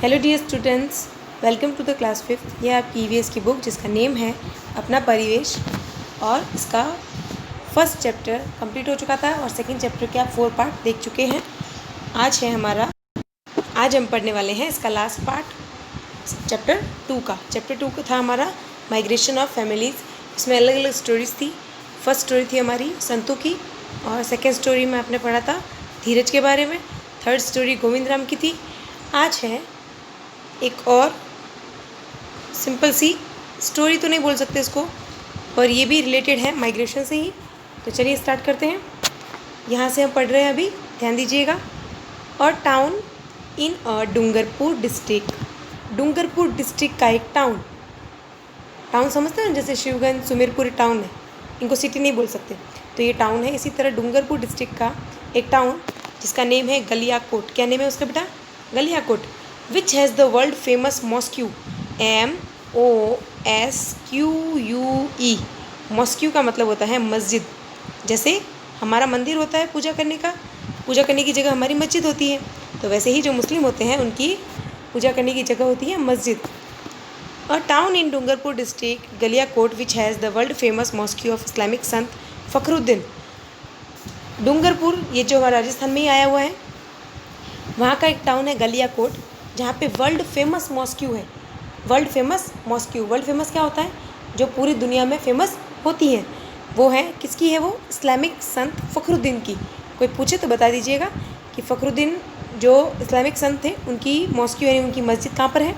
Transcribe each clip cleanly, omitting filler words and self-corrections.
Hello dear students, welcome to the class fifth. ये आपकी EVS की बुक जिसका नेम है अपना परिवेश, और इसका फर्स्ट चैप्टर कंप्लीट हो चुका था और सेकंड चैप्टर के आप 4 पार्ट देख चुके हैं। आज हम पढ़ने वाले हैं इसका लास्ट पार्ट चैप्टर 2 का। चैप्टर 2 का था हमारा माइग्रेशन ऑफ फैमिलीज़। इसमें अलग अलग स्टोरीज थी। फर्स्ट स्टोरी थी हमारी संतू की, और सेकेंड स्टोरी में आपने पढ़ा था धीरज के बारे में। थर्ड स्टोरी गोविंद राम की थी। आज है एक और सिंपल सी स्टोरी, तो नहीं बोल सकते इसको, पर ये भी रिलेटेड है माइग्रेशन से ही। तो चलिए स्टार्ट करते हैं। यहाँ से हम पढ़ रहे हैं अभी, ध्यान दीजिएगा। और town in Dungarpur district. Dungarpur district का एक टाउन समझते हैं, जैसे शिवगंज सुमेरपुर टाउन है, इनको सिटी नहीं बोल सकते, तो ये टाउन है। इसी तरह डूंगरपुर डिस्ट्रिक्ट का एक टाउन जिसका नेम है गलियाकोट। क्या नेम है उसका बेटा? Galiakot. Which has the world famous mosque, MOSQUE। Mosque का मतलब होता है मस्जिद। जैसे हमारा मंदिर होता है पूजा करने की जगह हमारी मस्जिद होती है, तो वैसे ही जो मुस्लिम होते हैं उनकी पूजा करने की जगह होती है मस्जिद। अ town in Dungarpur district Galiakot which has the world famous mosque of Islamic संत फ़खरुद्दीन। डूंगरपुर ये जो हमारा राजस्थान में ही आया हुआ है, वहाँ का एक टाउन है गलियाकोट, जहाँ पे वर्ल्ड फेमस मॉस्क्यू है। World famous mosque, world famous क्या होता है? जो पूरी दुनिया में फेमस होती है, वो है किसकी है? वो इस्लामिक संत फ़खरुद्दीन की। कोई पूछे तो बता दीजिएगा कि फ़खरुद्दीन जो इस्लामिक संत थे उनकी मॉस्क्यू यानी उनकी मस्जिद कहाँ पर है?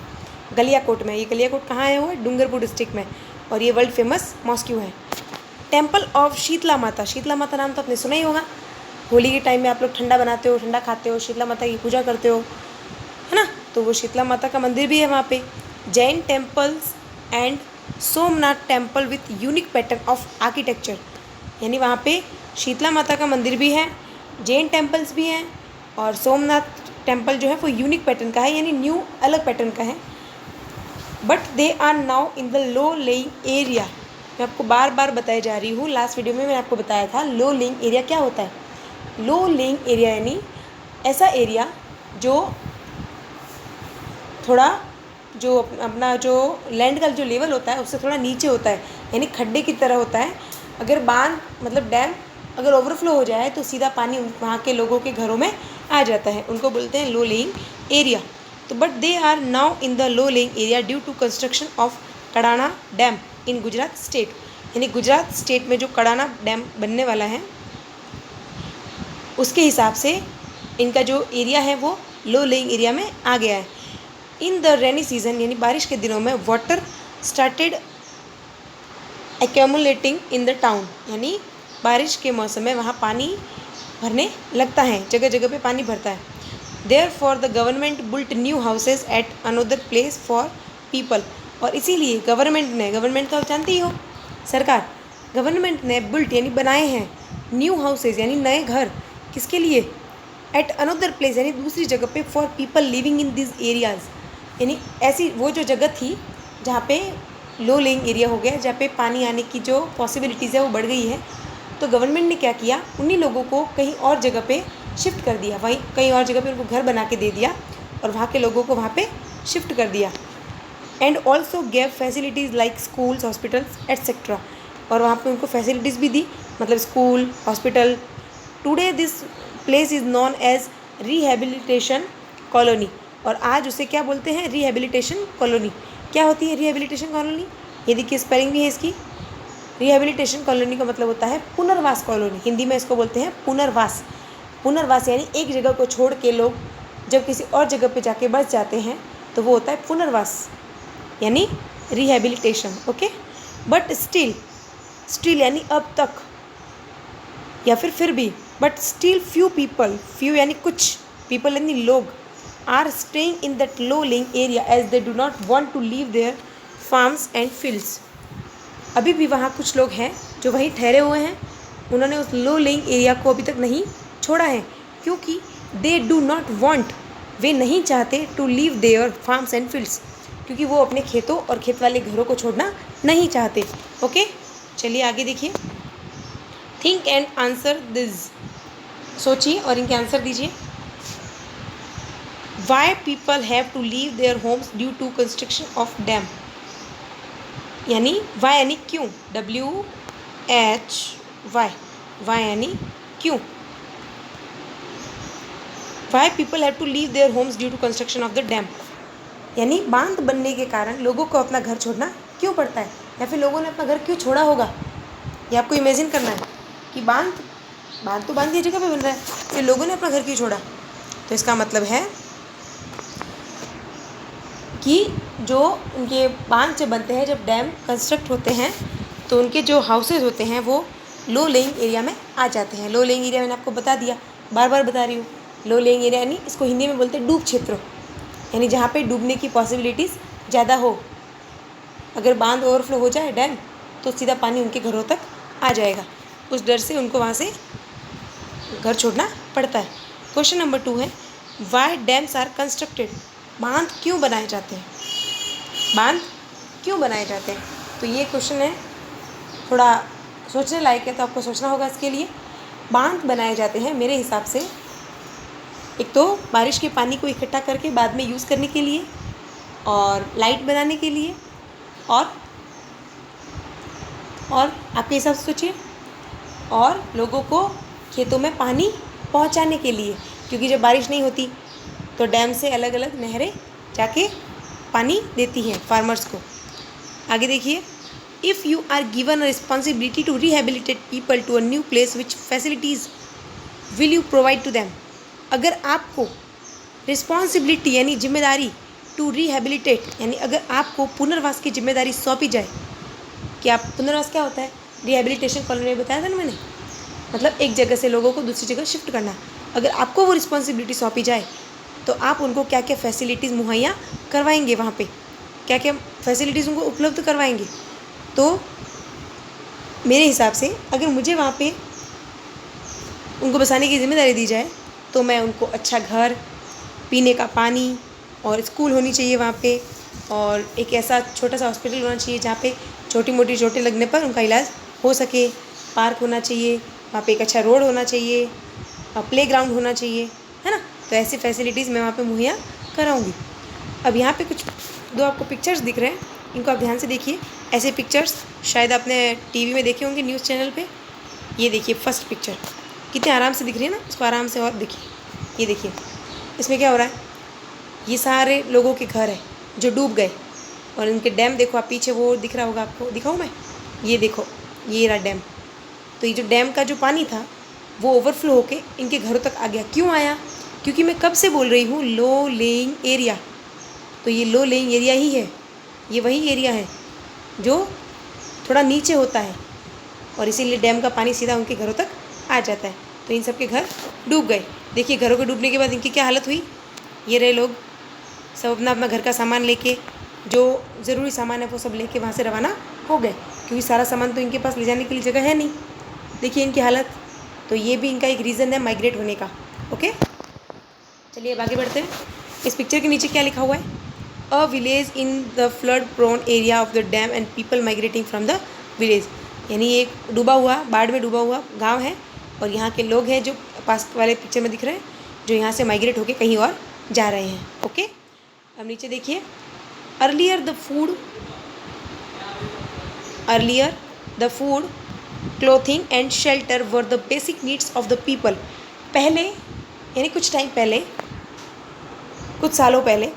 गलियाकोट में। ये गलियाकोट कहाँ आया हुआ है? डूंगरपुर डिस्ट्रिक्ट में, और ये वर्ल्ड फेमस मॉस्क्यू है। टेम्पल ऑफ शीतला माता। शीतला माता नाम तो आपने सुना ही होगा। होली के टाइम में आप लोग ठंडा बनाते हो, ठंडा खाते हो, शीतला माता की पूजा करते हो, है ना? तो वो शीतला माता का मंदिर भी है वहाँ पे। Jain temples and Somnath temple with unique pattern of architecture. यानी वहाँ पे शीतला माता का मंदिर भी है, जैन टेम्पल्स भी हैं, और सोमनाथ टेम्पल जो है वो यूनिक पैटर्न का है, यानी न्यू अलग पैटर्न का है। But they are now in the low lying area. मैं आपको बार बार बताई जा रही हूँ, लास्ट वीडियो में मैंने आपको बताया था लो लेइंग एरिया क्या होता है। लो लेइंग एरिया यानी ऐसा एरिया जो थोड़ा जो अपना जो लैंड का जो लेवल होता है उससे थोड़ा नीचे होता है, यानी खड्डे की तरह होता है। अगर बांध मतलब डैम अगर ओवरफ्लो हो जाए तो सीधा पानी वहाँ के लोगों के घरों में आ जाता है, उनको बोलते हैं लो लेइंग एरिया। तो but they are now in the low lying area due to construction of Kadana dam in Gujarat state. यानी गुजरात स्टेट में जो कड़ाना डैम बनने वाला है उसके हिसाब से इनका जो एरिया है वो लो लेइंग एरिया में आ गया है। इन द रेनी सीजन यानी बारिश के दिनों में water started accumulating in the town. यानी बारिश के मौसम में वहाँ पानी भरने लगता है, जगह जगह पे पानी भरता है। Therefore the government built new houses at another place for people. और इसीलिए गवर्नमेंट तो आप जानते ही हो, सरकार, गवर्नमेंट ने बुल्ट यानी बनाए हैं न्यू हाउसेज यानी नए घर। किसके लिए? एट अनदर प्लेस यानी दूसरी जगह पे, for people living in this areas. यानी ऐसी वो जो जगह थी जहाँ पे लो लेइंग एरिया हो गया, जहाँ पे पानी आने की जो पॉसिबिलिटीज़ है वो बढ़ गई है, तो गवर्नमेंट ने क्या किया, उन्हीं लोगों को कहीं और जगह पे शिफ्ट कर दिया। वहीं कहीं और जगह पे उनको घर बना के दे दिया और वहाँ के लोगों को वहाँ पे शिफ्ट कर दिया। And also gave facilities like schools, hospitals etcetera. और वहाँ पे उनको फैसिलिटीज़ भी दी, मतलब school, hospital. Today this place is known as rehabilitation colony. और आज उसे क्या बोलते हैं? Rehabilitation colony. क्या होती है रिहेबिलिटेशन कॉलोनी? ये देखिए स्पेलिंग भी है इसकी। रिहेबिलिटेशन कॉलोनी का मतलब होता है पुनर्वास कॉलोनी। हिंदी में इसको बोलते हैं पुनर्वास। पुनर्वास यानी एक जगह को छोड़ के लोग जब किसी और जगह पे जाके बस जाते हैं तो वो होता है पुनर्वास यानी रिहेबिलिटेशन। ओके। बट स्टिल यानी अब तक या फिर भी, but still few people, few यानी कुछ, पीपल यानी लोग, are staying in that low lying area as they do not want to leave their farms and fields. अभी भी वहाँ कुछ लोग हैं जो वहीं ठहरे हुए हैं, उन्होंने उस लो लेइंग एरिया को अभी तक नहीं छोड़ा है, क्योंकि दे डू नॉट वांट, वे नहीं चाहते, to leave their farms and fields, क्योंकि वो अपने खेतों और खेत वाले घरों को छोड़ना नहीं चाहते। ओके, चलिए आगे देखिए। Think and answer this. सोचिए और इनके आंसर दीजिए। Why people have to leave their homes due to construction of dam, यानी वाई यानी क्यों, WHY, वाई यानी क्यों, why people have to leave their homes due to construction of the dam, यानी बांध बनने के कारण लोगों को अपना घर छोड़ना क्यों पड़ता है, या फिर लोगों ने अपना घर क्यों छोड़ा होगा। ये आपको इमेजिन करना है कि बांध तो बांध की जगह पे बन रहा है, फिर लोगों ने अपना घर क्यों छोड़ा। तो इसका मतलब है कि जो उनके बांध जब बनते हैं, जब डैम कंस्ट्रक्ट होते हैं, तो उनके जो हाउसेज होते हैं वो लो लेइंग एरिया में आ जाते हैं। लो लेइंग एरिया मैंने आपको बता दिया, बार बार बता रही हूँ। लो लेइंग एरिया यानी इसको हिंदी में बोलते हैं डूब क्षेत्र, यानी जहाँ पे डूबने की पॉसिबिलिटीज़ ज़्यादा हो। अगर बांध ओवरफ्लो हो जाए डैम, तो सीधा पानी उनके घरों तक आ जाएगा, उस डर से उनको वहाँ से घर छोड़ना पड़ता है। क्वेश्चन नंबर 2 है, वाई डैम्स आर कंस्ट्रक्टेड, बांध क्यों बनाए जाते हैं, बांध क्यों बनाए जाते हैं। तो ये क्वेश्चन है, थोड़ा सोचने लायक है, तो आपको सोचना होगा इसके लिए। बांध बनाए जाते हैं मेरे हिसाब से एक तो बारिश के पानी को इकट्ठा करके बाद में यूज़ करने के लिए, और लाइट बनाने के लिए, और आपके हिसाब से सोचिए, और लोगों को खेतों में पानी पहुंचाने के लिए, क्योंकि जब बारिश नहीं होती तो डैम से अलग अलग नहरें जाके पानी देती हैं फार्मर्स को। आगे देखिए, if you are given a responsibility to rehabilitate people to a new place which facilities will you provide to them, अगर आपको रिस्पॉन्सिबिलिटी यानी जिम्मेदारी, टू रिहेबिलिटेट यानी अगर आपको पुनर्वास की जिम्मेदारी सौंपी जाए, कि आप पुनर्वास क्या होता है, रिहेबिलिटेशन कॉलोनी में बताया था ना मैंने, मतलब एक जगह से लोगों को दूसरी जगह शिफ्ट करना। अगर आपको वो रिस्पॉन्सिबिलिटी सौंपी जाए तो आप उनको क्या क्या फैसिलिटीज़ मुहैया करवाएंगे, वहाँ पे क्या क्या फैसिलिटीज़ उनको उपलब्ध करवाएंगे। तो मेरे हिसाब से अगर मुझे वहाँ पे उनको बसाने की जिम्मेदारी दी जाए, तो मैं उनको अच्छा घर, पीने का पानी, और स्कूल होनी चाहिए वहाँ पे, और एक ऐसा छोटा सा हॉस्पिटल होना चाहिए जहाँ पे छोटी मोटी चोटें लगने पर उनका इलाज हो सके, पार्क होना चाहिए वहाँ पे, एक अच्छा रोड होना चाहिए, प्ले ग्राउंड होना चाहिए, है ना। तो ऐसी फैसिलिटीज़ मैं वहाँ पे मुहैया कराऊंगी। अब यहाँ पे कुछ 2 आपको पिक्चर्स दिख रहे हैं, इनको आप ध्यान से देखिए। ऐसे पिक्चर्स शायद आपने टीवी में देखे होंगे, न्यूज़ चैनल पे। ये देखिए फर्स्ट पिक्चर, कितने आराम से दिख रही है ना, उसको आराम से और देखिए। ये देखिए इसमें क्या हो रहा है, ये सारे लोगों के घर हैं जो डूब गए, और इनके डैम देखो आप, पीछे वो दिख रहा होगा आपको, दिखाऊँ मैं, ये देखो ये रहा डैम। तो ये जो डैम का जो पानी था वो ओवरफ्लो होके इनके घरों तक आ गया। क्यों आया, क्योंकि मैं कब से बोल रही हूँ लो लेइंग एरिया, तो ये लो लेइंग एरिया ही है, ये वही एरिया है जो थोड़ा नीचे होता है, और इसीलिए डैम का पानी सीधा उनके घरों तक आ जाता है। तो इन सब के घर डूब गए। देखिए घरों के डूबने के बाद इनकी क्या हालत हुई, ये रहे लोग सब अपना अपना घर का सामान लेके, जो ज़रूरी सामान है वो सब लेके वहाँ से रवाना हो गए, क्योंकि सारा सामान तो इनके पास ले जाने के लिए जगह है नहीं। देखिए इनकी हालत, तो ये भी इनका एक रीज़न है माइग्रेट होने का। ओके, चलिए अब आगे बढ़ते हैं। इस पिक्चर के नीचे क्या लिखा हुआ है, a village in the flood prone area of the dam and people migrating from the village, यानी एक डूबा हुआ, बाढ़ में डूबा हुआ गाँव है, और यहाँ के लोग हैं जो पास वाले पिक्चर में दिख रहे हैं, जो यहाँ से माइग्रेट होके कहीं और जा रहे हैं। ओके, अब नीचे देखिए, earlier the food clothing and shelter were the basic needs of the people. पहले यानी कुछ टाइम पहले, कुछ सालों पहले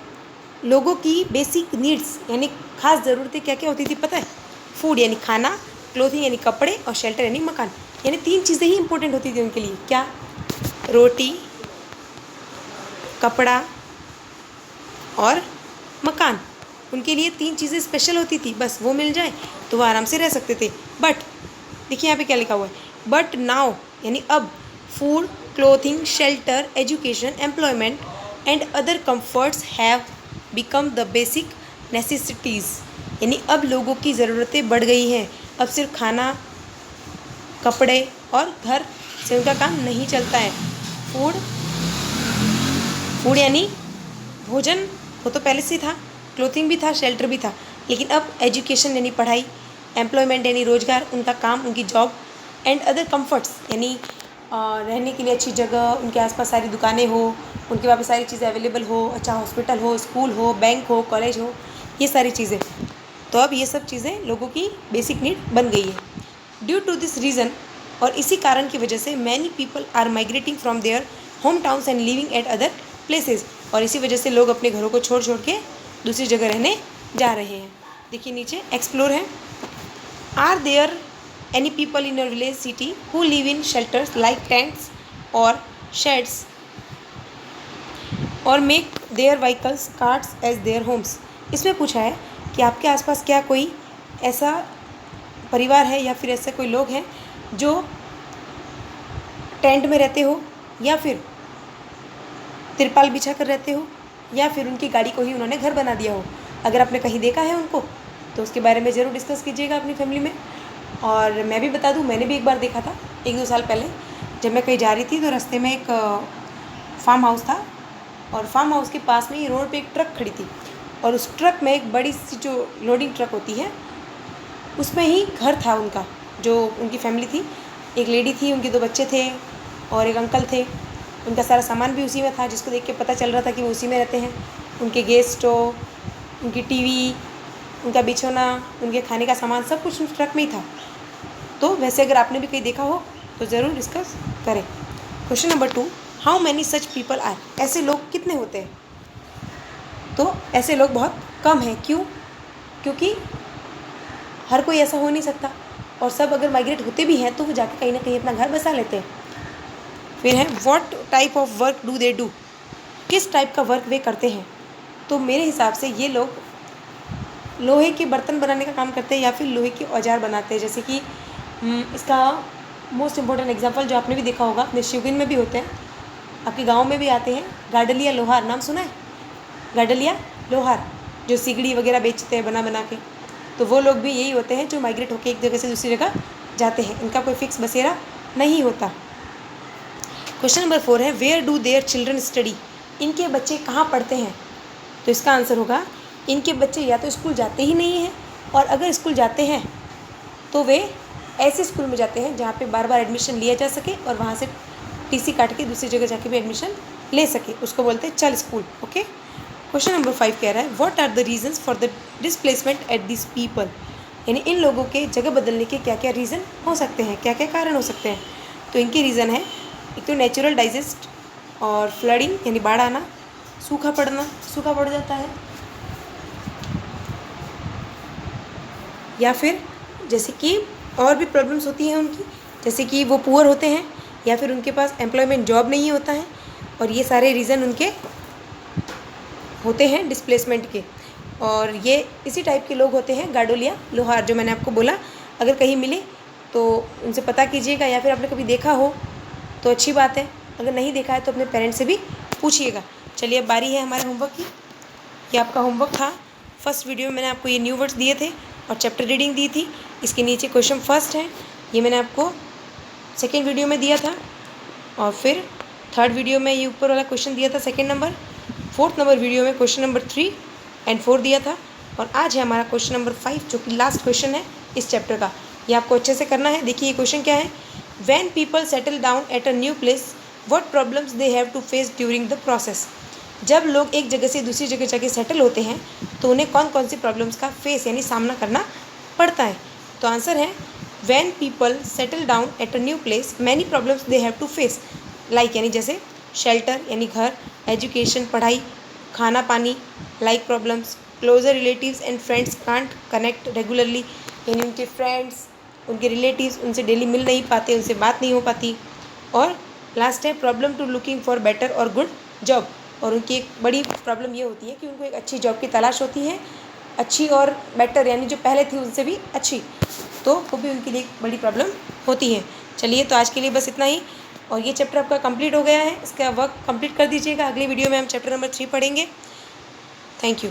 लोगों की बेसिक नीड्स यानी खास ज़रूरतें क्या क्या होती थी पता है, फूड यानी खाना, क्लोथिंग यानी कपड़े, और शेल्टर यानी मकान, यानी 3 चीज़ें ही इंपॉर्टेंट होती थी उनके लिए। क्या, रोटी, कपड़ा और मकान, उनके लिए 3 चीज़ें स्पेशल होती थी, बस वो मिल जाए तो वो आराम से रह सकते थे। बट देखिए यहाँ पे क्या लिखा हुआ है, बट नाउ यानी अब, food, clothing, shelter, education, employment and other comforts have become the basic necessities, यानी अब लोगों की ज़रूरतें बढ़ गई हैं। अब सिर्फ खाना, कपड़े और घर से उनका काम नहीं चलता है। फूड यानी भोजन, वो तो पहले से था, क्लोथिंग भी था, शेल्टर भी था, लेकिन अब एजुकेशन यानी पढ़ाई, एम्प्लॉयमेंट यानी रोज़गार, उनका काम, उनकी जॉब, एंड अदर कम्फर्ट्स यानी रहने के लिए अच्छी जगह, उनके आसपास सारी दुकानें हो, उनके वहाँ पे सारी चीज़ें अवेलेबल हो, अच्छा हॉस्पिटल हो, स्कूल हो, बैंक हो, कॉलेज हो, ये सारी चीज़ें। तो अब ये सब चीज़ें लोगों की बेसिक नीड बन गई है। ड्यू टू दिस रीज़न, और इसी कारण की वजह से many people are migrating from their home towns and living at other places, और इसी वजह से लोग अपने घरों को छोड़ छोड़ के दूसरी जगह रहने जा रहे हैं। देखिए नीचे एक्सप्लोर है। Are there any people in your village city who live in shelters like tents or sheds or make their vehicles carts as their homes. इसमें पूछा है कि आपके आसपास क्या कोई ऐसा परिवार है या फिर ऐसे कोई लोग हैं जो टेंट में रहते हो, या फिर तिरपाल बिछा कर रहते हो, या फिर उनकी गाड़ी को ही उन्होंने घर बना दिया हो। अगर आपने कहीं देखा है उनको तो उसके बारे में ज़रूर डिस्कस कीजिएगा अपनी फैमिली में। और मैं भी बता दूं, मैंने भी एक बार देखा था 1-2 साल पहले, जब मैं कहीं जा रही थी तो रास्ते में एक फार्म हाउस था, और फार्म हाउस के पास में ही रोड पे एक ट्रक खड़ी थी, और उस ट्रक में एक बड़ी सी जो लोडिंग ट्रक होती है उसमें ही घर था उनका, जो उनकी फैमिली थी। एक लेडी थी, उनके 2 बच्चे थे और एक अंकल थे। उनका सारा सामान भी उसी में था, जिसको देख के पता चल रहा था कि वो उसी में रहते हैं। उनके गैस स्टोव, उनकी टीवी, उनका बिछोना, उनके खाने का सामान, सब कुछ उस ट्रक में ही था। तो वैसे अगर आपने भी कहीं देखा हो तो ज़रूर डिस्कस करें। Question number 2, how many such people are. ऐसे लोग कितने होते हैं? तो ऐसे लोग बहुत कम हैं। क्यों? क्योंकि हर कोई ऐसा हो नहीं सकता, और सब अगर माइग्रेट होते भी हैं तो वो जाके कहीं ना कहीं अपना घर बसा लेते हैं। फिर है what type of work do they do. किस टाइप का वर्क वे करते हैं? तो मेरे हिसाब से ये लोग लोहे के बर्तन बनाने का काम करते हैं, या फिर लोहे के औजार बनाते हैं। जैसे कि इसका मोस्ट इम्पोर्टेंट एग्जांपल जो आपने भी देखा होगा, अपने शिवगिन में भी होते हैं, आपके गांव में भी आते हैं। गाडलिया लोहार, नाम सुना है? गाडलिया लोहार जो सिगड़ी वगैरह बेचते हैं बना बना के, तो वो लोग भी यही होते हैं जो माइग्रेट होकर एक जगह से दूसरी जगह जाते हैं। इनका कोई फिक्स बसेरा नहीं होता। क्वेश्चन नंबर 4 है where do their children study. इनके बच्चे कहाँ पढ़ते हैं? तो इसका आंसर होगा इनके बच्चे या तो स्कूल जाते ही नहीं हैं, और अगर स्कूल जाते हैं तो वे ऐसे स्कूल में जाते हैं जहाँ पे बार बार एडमिशन लिया जा सके, और वहाँ से टीसी काट के दूसरी जगह जाके भी एडमिशन ले सके। उसको बोलते हैं चल स्कूल। ओके। क्वेश्चन नंबर 5 कह रहा है what are the reasons for the displacement at this people. यानी इन लोगों के जगह बदलने के क्या क्या रीज़न हो सकते हैं, क्या क्या कारण हो सकते हैं? तो इनके रीज़न है, एक तो नेचुरल डाइजेस्ट, और फ्लडिंग यानी बाढ़ आना, सूखा पड़ जाता है, या फिर जैसे कि और भी प्रॉब्लम्स होती हैं उनकी, जैसे कि वो पुअर होते हैं, या फिर उनके पास एम्प्लॉयमेंट जॉब नहीं होता है। और ये सारे रीज़न उनके होते हैं डिस्प्लेसमेंट के। और ये इसी टाइप के लोग होते हैं गाडोलिया लोहार, जो मैंने आपको बोला। अगर कहीं मिले तो उनसे पता कीजिएगा, या फिर आपने कभी देखा हो तो अच्छी बात है, अगर नहीं देखा है तो अपने पेरेंट्स से भी पूछिएगा। चलिए अब बारी है हमारे होमवर्क की। ये आपका होमवर्क था। फर्स्ट वीडियो में मैंने आपको ये न्यू वर्ड्स दिए थे और चैप्टर रीडिंग दी थी। इसके नीचे क्वेश्चन फर्स्ट है, ये मैंने आपको सेकेंड वीडियो में दिया था, और फिर थर्ड वीडियो में ये ऊपर वाला क्वेश्चन दिया था second number. Fourth number video में क्वेश्चन नंबर 3 एंड 4 दिया था, और आज है हमारा क्वेश्चन नंबर 5 जो कि लास्ट क्वेश्चन है इस चैप्टर का। ये आपको अच्छे से करना है। देखिए ये क्वेश्चन क्या है, when people settle down at a new place what problems they have to face during the process. जब लोग एक जगह से दूसरी जगह जाके सेटल होते हैं तो उन्हें कौन कौन सी प्रॉब्लम्स का फेस यानी सामना करना पड़ता है। तो आंसर है when people settle down at a new place many problems they have to face, like यानी जैसे शेल्टर यानी घर, एजुकेशन पढ़ाई, खाना पानी, like problems, closer relatives and friends can't connect regularly, यानी उनके फ्रेंड्स उनके रिलेटिव्स उनसे डेली मिल नहीं पाते, उनसे बात नहीं हो पाती। और लास्ट है problem to looking for better or good job, और उनकी एक बड़ी प्रॉब्लम ये होती है कि उनको एक अच्छी जॉब की तलाश होती है, अच्छी और बेटर यानी जो पहले थी उनसे भी अच्छी, तो वो भी उनके लिए एक बड़ी प्रॉब्लम होती है। चलिए तो आज के लिए बस इतना ही, और ये चैप्टर आपका कंप्लीट हो गया है। इसका वर्क कंप्लीट कर दीजिएगा। अगली वीडियो में हम चैप्टर नंबर 3 पढ़ेंगे। Thank you.